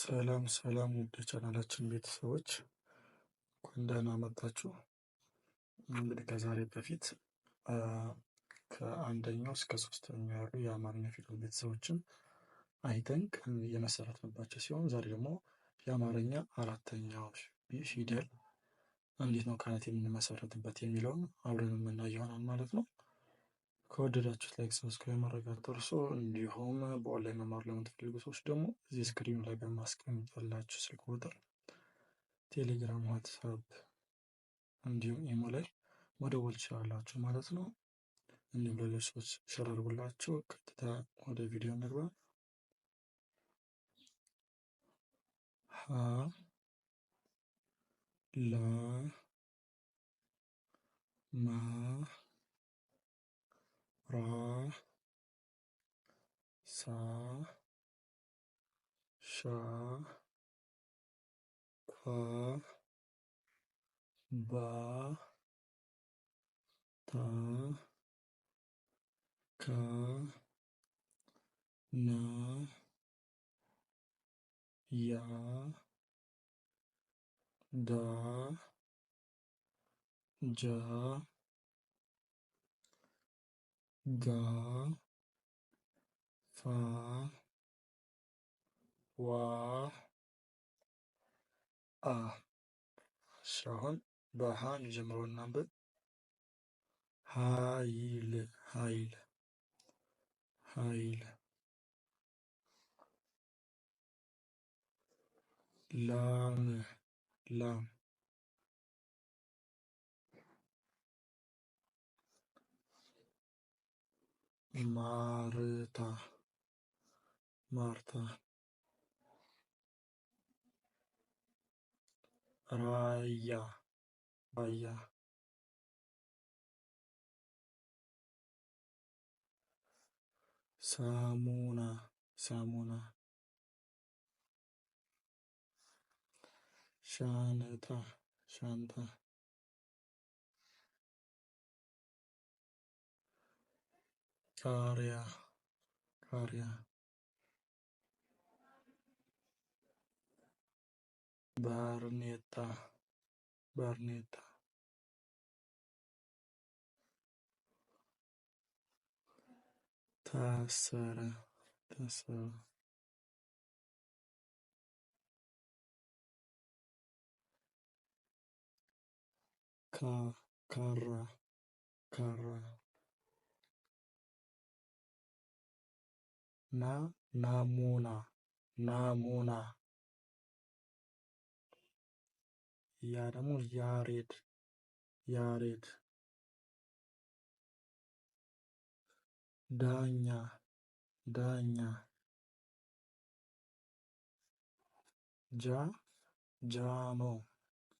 ሰላም ሰላም ውድ ቻናላችን ቤተሰቦች እንኳን ደህና መጣችሁ። እንግዲህ ከዛሬ በፊት ከአንደኛው እስከ ሶስተኛው ያሉ የአማርኛ ፊደል ቤተሰቦችን አይተን የመሰረትንባቸው ሲሆን ዛሬ ደግሞ የአማርኛ አራተኛው ፊደል እንዴት ነው ካናት የምንመሰረትበት የሚለውን አብረን የምናየው ይሆናል ማለት ነው። ከወደዳችሁት ላይክ፣ ሰብስክራይብ ማድረግ አትርሱ። እንዲሁም በኦንላይን መማር ለምትፈልጉ ሰዎች ደግሞ እዚህ ስክሪኑ ላይ በማስቀምጥላችሁ ስልክ ቁጥር ቴሌግራም፣ ዋትስአፕ እንዲሁም ኢሞ ላይ መደወል ትችላላችሁ ማለት ነው። እንዲሁም ለሌሎች ሰዎች ሸር አድርጉላችሁ። ቀጥታ ወደ ቪዲዮ እንግባ። ሀ ለ ማ ራ ሳ ሻ ኳ ባ ታ ከ ና ያ ዳ ጃ ጋ ፋ ዋ አ። አሁን በሀ እንጀምረው እናንብብ። ኃይል ኃይል ኃይል። ላም ላም። ማርታ ማርታ። ራያ ራያ። ሳሙና ሳሙና። ሻንጣ ሻንጣ። ቃሪያ ቃሪያ። ባርኔጣ ባርኔጣ። ታሰረ ታሰረ። ካራ ካራ። ናሙና ናሙና። ያ ደግሞ ያሬድ ያሬድ። ዳኛ ዳኛ። ጃኖ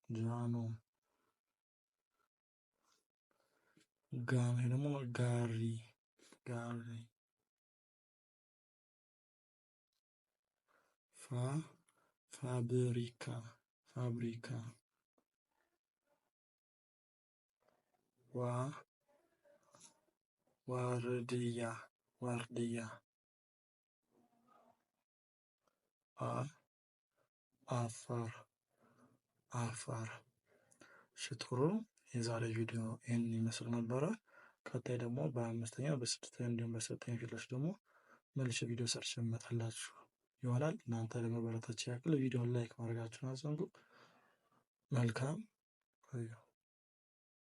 ጃኖ። ጋሜ ደግሞ ጋሪ ጋሪ። ፋብሪካ ፋብሪካ። ዋርድያ ዋርድያ። አፋር አፋር። እሺ ጥሩ። የዛሬ ቪዲዮ ይህን ይመስል ነበረ። ቀጣይ ደግሞ በአምስተኛው በስድስተኛው እንዲሁም በሰባተኛው ፊደሎች ደግሞ መልሼ ቪዲዮ ሰርች እመጣላችሁ ይሆናል። እናንተ ለመበረታቻ ያክል ቪዲዮን ላይክ ማድረጋችሁን አትዘንጉ። መልካም ቆዩ።